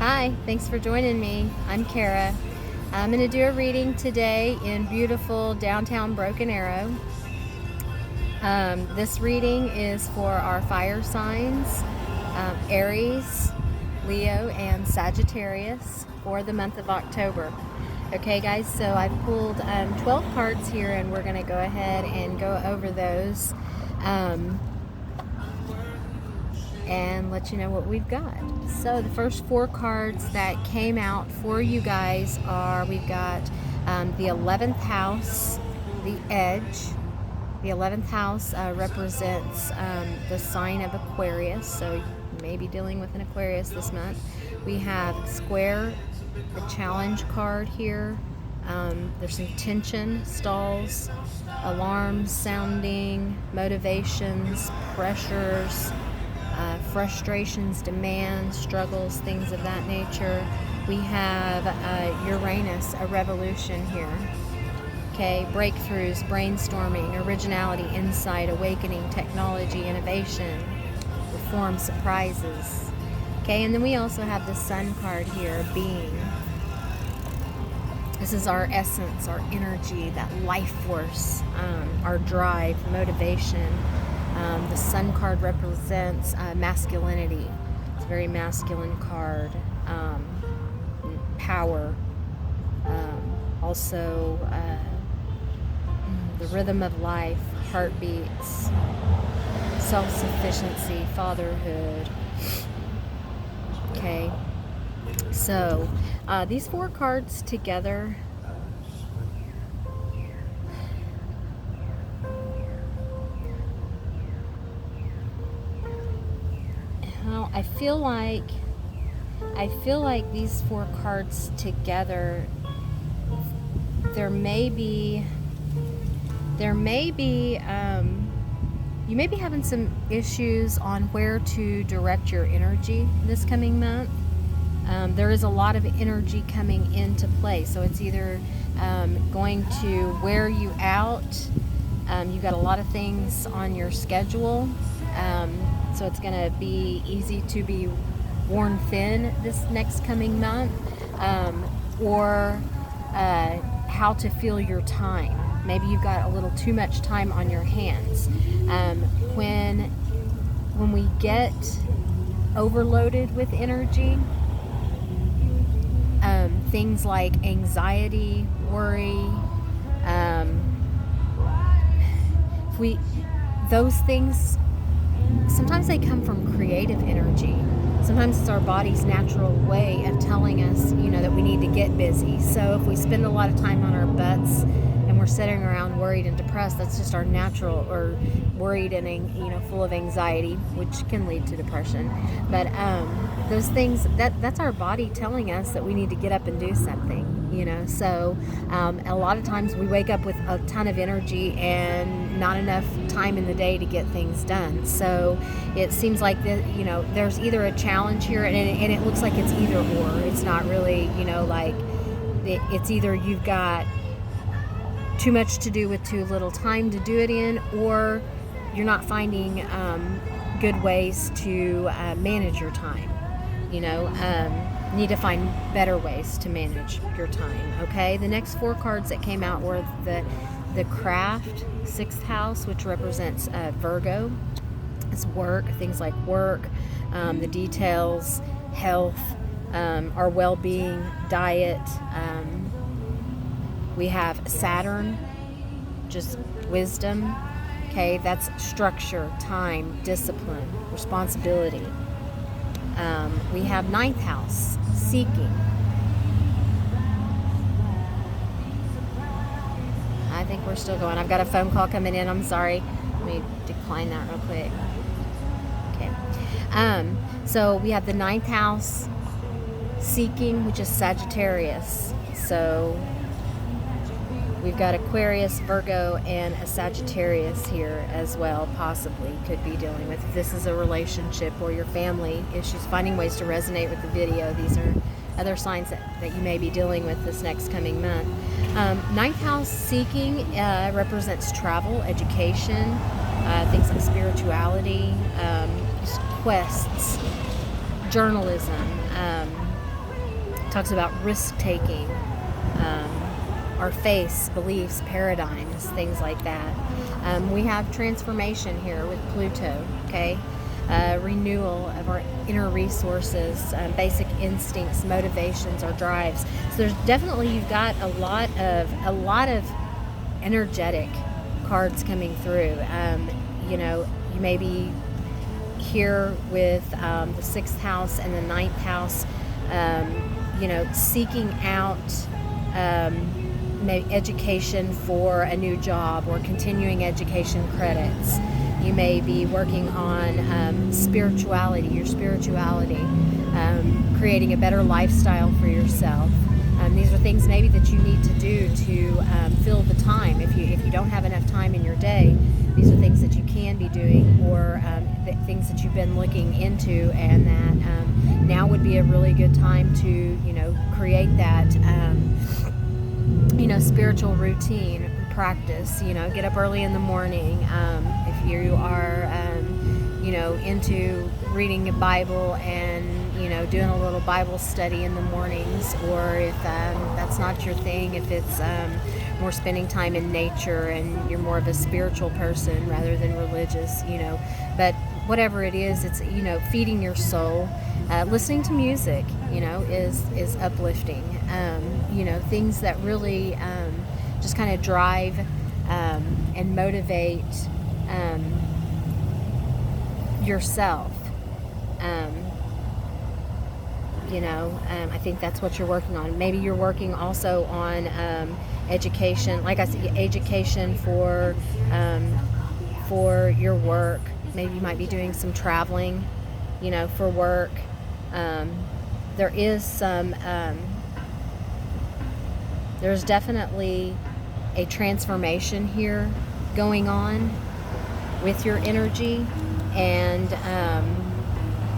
Hi, thanks for joining me. I'm Kara. I'm going to do a reading today in beautiful downtown Broken Arrow. This reading is for our fire signs, Aries, Leo, and Sagittarius for the month of October. Okay, guys, so I've pulled 12 cards here, and we're going to go ahead and go over those and let you know what we've got. So the first four cards that came out for you guys are, we've got the 11th house, the edge. The 11th house represents the sign of Aquarius, so you may be dealing with an Aquarius this month. We have square, the challenge card here. There's some tension, stalls, alarms sounding, motivations, pressures, frustrations, demands, struggles, things of that nature. We have Uranus, a revolution here. Okay, breakthroughs, brainstorming, originality, insight, awakening, technology, innovation, reform, surprises. Okay, and then we also have the Sun card here, being. This is our essence, our energy, that life force, our drive, motivation. The Sun card represents masculinity. It's a very masculine card. Power. Also, the rhythm of life, heartbeats, self-sufficiency, fatherhood. Okay. So, these four cards together, well, I feel like these four cards together, you may be having some issues on where to direct your energy this coming month. There is a lot of energy coming into play, so it's either going to wear you out. You've got a lot of things on your schedule, so it's going to be easy to be worn thin this next coming month, or how to fill your time. Maybe you've got a little too much time on your hands. When we get overloaded with energy, things like anxiety, worry, those things, sometimes they come from creative energy. Sometimes it's our body's natural way of telling us, that we need to get busy. So if we spend a lot of time on our butts and we're sitting around worried and depressed, that's just our natural, or worried and full of anxiety, which can lead to depression. But those things, that's our body telling us that we need to get up and do something. So a lot of times we wake up with a ton of energy and not enough time in the day to get things done. So it seems like there's either a challenge here, and it looks like it's either or. It's not really, it's either you've got too much to do with too little time to do it in, or you're not finding good ways to manage your time. You need to find better ways to manage your time. Okay, the next four cards that came out were the craft, 6th house, which represents Virgo. It's work, things like work, the details, health, our well-being, diet. We have Saturn, just wisdom. Okay, that's structure, time, discipline, responsibility. We have 9th house, seeking. I think we're still going. I've got a phone call coming in. I'm sorry. Let me decline that real quick. Okay. So we have the 9th house, seeking, which is Sagittarius. So we've got Aquarius, Virgo, and a Sagittarius here as well, possibly could be dealing with. If this is a relationship or your family issues, finding ways to resonate with the video. These are other signs that you may be dealing with this next coming month. 9th house, seeking, represents travel, education, things like spirituality, quests, journalism, talks about risk-taking, our faiths, beliefs, paradigms, things like that. We have transformation here with Pluto, okay? Renewal of our inner resources, basic instincts, motivations, our drives. So there's definitely, you've got a lot of energetic cards coming through. You know, you may be here with the 6th house and the 9th house, you know, seeking out education for a new job or continuing education credits. You may be working on spirituality, your spirituality, creating a better lifestyle for yourself. These are things maybe that you need to do to fill the time. If you don't have enough time in your day, these are things that you can be doing, or things that you've been looking into, and that now would be a really good time to, you know, create that you know, spiritual routine practice. You know, get up early in the morning. If you are you know, into reading a Bible and, you know, doing a little Bible study in the mornings, or if that's not your thing, if it's more spending time in nature and you're more of a spiritual person rather than religious, you know, but whatever it is, it's, you know, feeding your soul. Listening to music, you know, is uplifting. You know, things that really just kind of drive and motivate yourself. You know, I think that's what you're working on. Maybe you're working also on education, like I said, education for your work. Maybe you might be doing some traveling, you know, for work. There is some, there's definitely a transformation here going on with your energy, and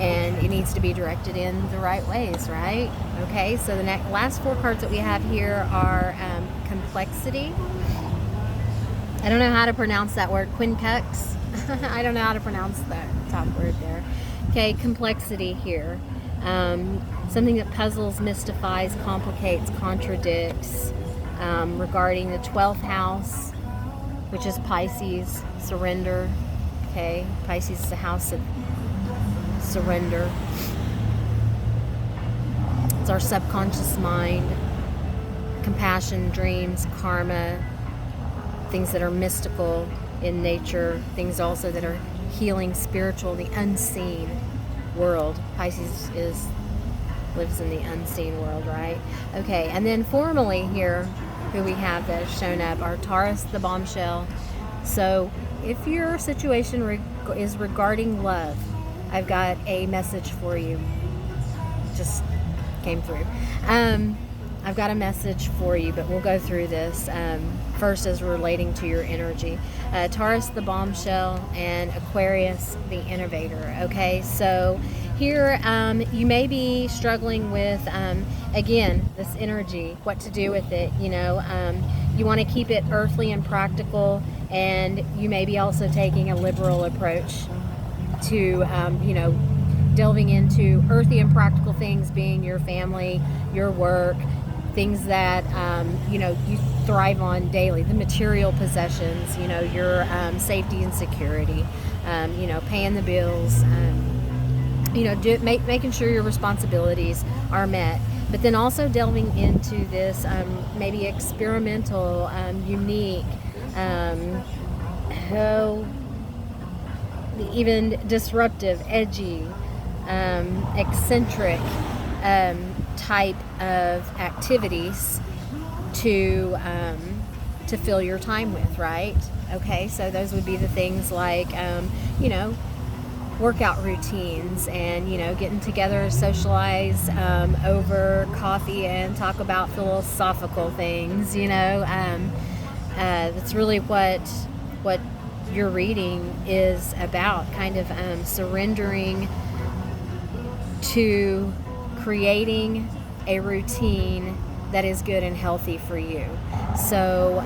it needs to be directed in the right ways, right? Okay, so the last 4 cards that we have here are complexity. I don't know how to pronounce that word, quincux. I don't know how to pronounce that top word there. Okay, complexity here. Something that puzzles, mystifies, complicates, contradicts, regarding the 12th house, which is Pisces, surrender. Okay, Pisces is the house of surrender. It's our subconscious mind, compassion, dreams, karma, things that are mystical in nature, things also that are healing, spiritual, the unseen world. Pisces lives in the unseen world, right? Okay, and then formally here, who we have that has shown up are Taurus, the bombshell. So if your situation is regarding love, I've got a message for you. Just came through. I've got a message for you, but we'll go through this first as relating to your energy. Taurus, the bombshell, and Aquarius, the innovator. Okay, so here you may be struggling with, again, this energy, what to do with it. You know, you want to keep it earthly and practical, and you may be also taking a liberal approach to, you know, delving into earthy and practical things, being your family, your work, things that, you know, you thrive on daily, the material possessions, you know, your safety and security, you know, paying the bills, you know, making sure your responsibilities are met. But then also delving into this maybe experimental, unique, even disruptive, edgy, eccentric type of activities to fill your time with, right? Okay, so those would be the things like, you know, workout routines, and, you know, getting together, socialize over coffee and talk about philosophical things, you know. That's really what your reading is about, kind of surrendering to creating a routine that is good and healthy for you. So,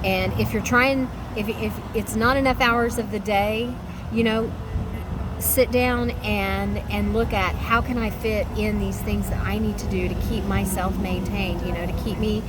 and if you're trying, if it's not enough hours of the day, you know, sit down and look at how can I fit in these things that I need to do to keep myself maintained, to keep me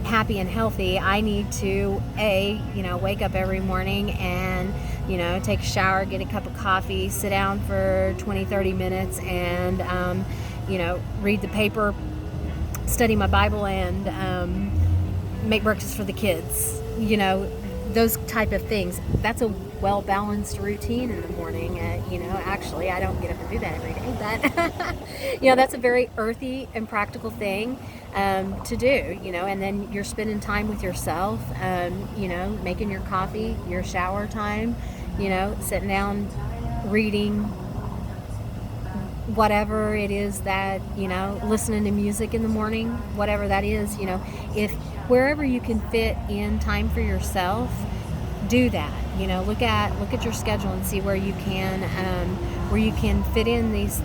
happy and healthy. I need to wake up every morning and take a shower, get a cup of coffee, sit down for 20-30 minutes and read the paper, study my Bible, and make breakfast for the kids, those type of things. That's a well-balanced routine in the morning. Actually, I don't get up and do that every day, but that's a very earthy and practical thing to do, and then you're spending time with yourself, making your coffee, your shower time, sitting down, reading, whatever it is that, listening to music in the morning, whatever that is, if wherever you can fit in time for yourself, do that. Look at your schedule and see where you can fit in these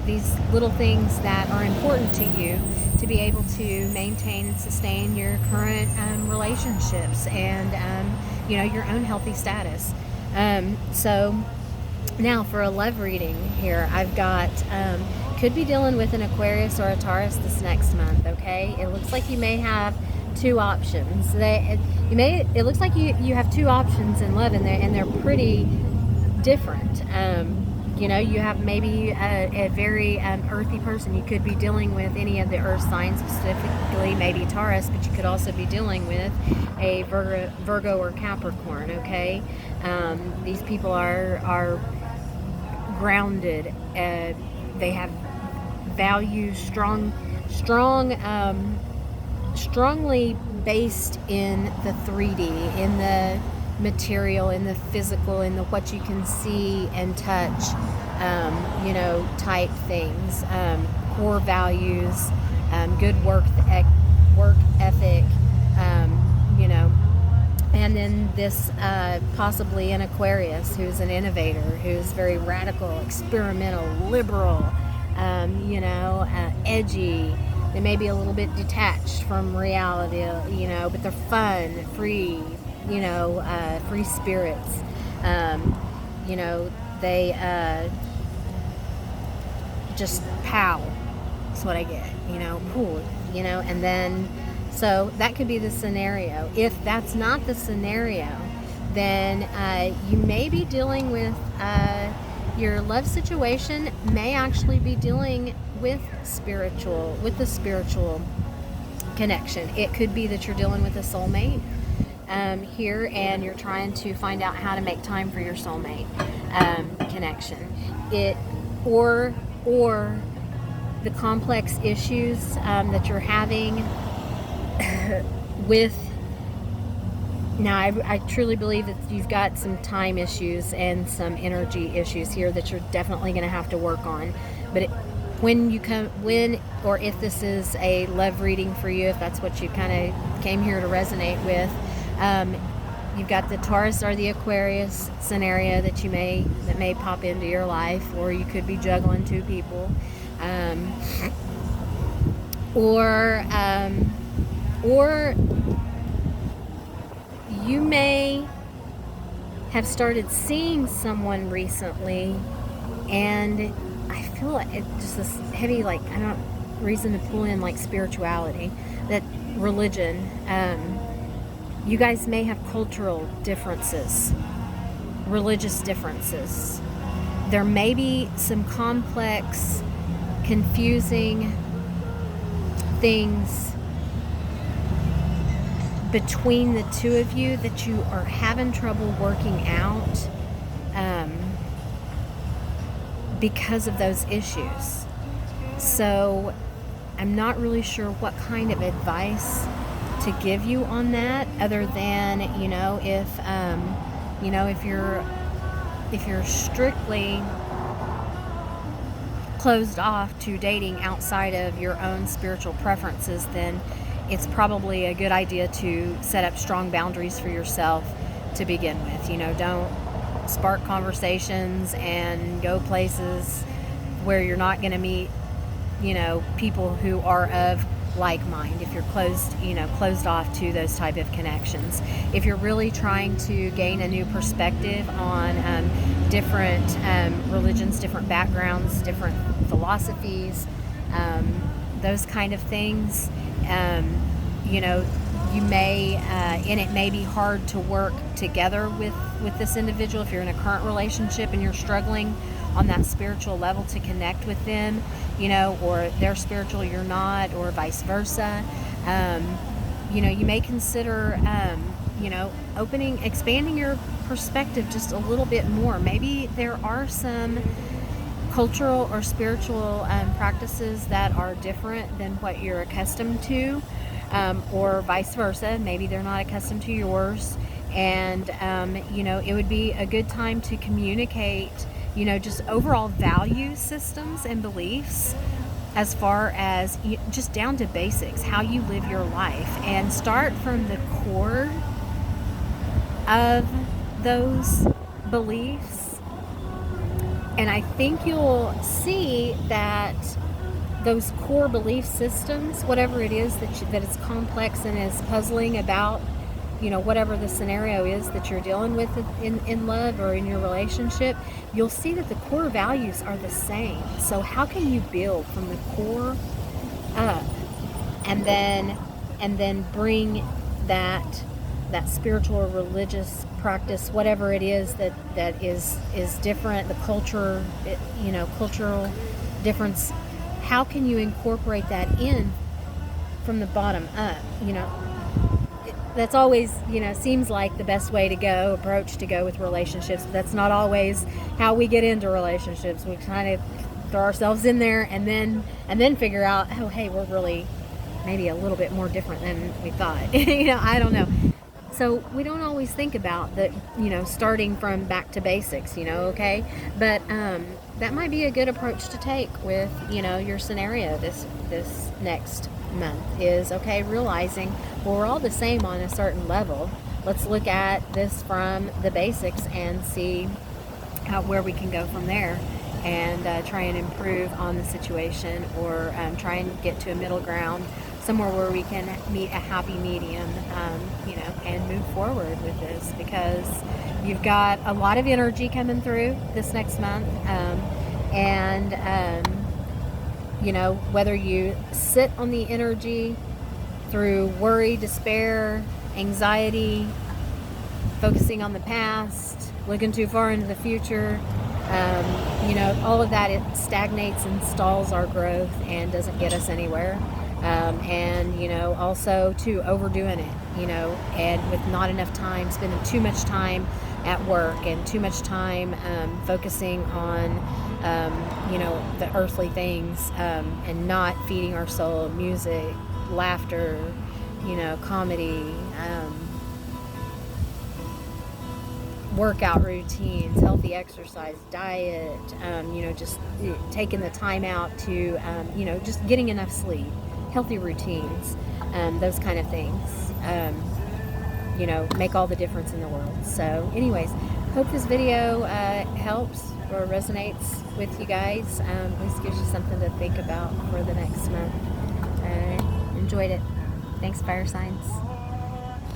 little things that are important to you to be able to maintain and sustain your current relationships and your own healthy status. So now for a love reading here, I've got could be dealing with an Aquarius or a Taurus this next month. Okay, it looks like you may have two options. It looks like you have two options in love, and they're pretty different. You have maybe a very earthy person. You could be dealing with any of the earth signs, specifically maybe Taurus, but you could also be dealing with a Virgo or Capricorn. Okay, these people are grounded. They have values, strongly based in the 3D, in the material, in the physical, in the what you can see and touch, type things, core values, good work ethic, and then this possibly an Aquarius who's an innovator, who's very radical, experimental, liberal, edgy. They may be a little bit detached from reality, but they're fun, free, free spirits. They just pow. That's what I get, cool, and then, so that could be the scenario. If that's not the scenario, then you may be dealing with your love situation may actually be dealing with the spiritual connection. It could be that you're dealing with a soulmate here, and you're trying to find out how to make time for your soulmate connection. Or the complex issues that you're having with. Now, I truly believe that you've got some time issues and some energy issues here that you're definitely going to have to work on. But if this is a love reading for you, if that's what you kind of came here to resonate with, you've got the Taurus or the Aquarius scenario that may pop into your life, or you could be juggling two people, or you may have started seeing someone recently, and I feel like it's just this heavy, reason to pull in spirituality, that religion. You guys may have cultural differences, religious differences. There may be some complex, confusing things between the two of you that you are having trouble working out because of those issues. So I'm not really sure what kind of advice to give you on that, other than if you're strictly closed off to dating outside of your own spiritual preferences, then it's probably a good idea to set up strong boundaries for yourself to begin with. Don't spark conversations and go places where you're not going to meet, people who are of like mind, if you're closed off to those type of connections. If you're really trying to gain a new perspective on different religions, different backgrounds, different philosophies, those kind of things, you may, and it may be hard to work together with this individual if you're in a current relationship and you're struggling on that spiritual level to connect with them, or they're spiritual, you're not, or vice versa. You may consider, expanding your perspective just a little bit more. Maybe there are some cultural or spiritual practices that are different than what you're accustomed to, or vice versa. Maybe they're not accustomed to yours, and it would be a good time to communicate just overall value systems and beliefs, as far as just down to basics, how you live your life, and start from the core of those beliefs. And I think you'll see that those core belief systems, whatever it is that is complex and is puzzling about, whatever the scenario is that you're dealing with in love or in your relationship, you'll see that the core values are the same. So how can you build from the core up, and then bring that spiritual or religious practice, whatever it is that is different, the culture, cultural difference. How can you incorporate that in from the bottom up? That's always, seems like the best way to go with relationships. But that's not always how we get into relationships. We kind of throw ourselves in there and then figure out, oh, hey, we're really maybe a little bit more different than we thought. I don't know. So we don't always think about that, starting from back to basics, okay? But that might be a good approach to take with, your scenario this next month is, okay, realizing, well, we're all the same on a certain level. Let's look at this from the basics and see where we can go from there, and try and improve on the situation, or try and get to a middle ground, somewhere where we can meet a happy medium, and move forward with this, because you've got a lot of energy coming through this next month, whether you sit on the energy through worry, despair, anxiety, focusing on the past, looking too far into the future, all of that, it stagnates and stalls our growth and doesn't get us anywhere. Also to overdoing it, and with not enough time, spending too much time at work and too much time focusing on, the earthly things, and not feeding our soul music, laughter, comedy, workout routines, healthy exercise, diet, just taking the time out to, just getting enough sleep, healthy routines, those kind of things, make all the difference in the world. So anyways, hope this video helps or resonates with you guys. At least gives you something to think about for the next month. Enjoyed it. Thanks, fire signs.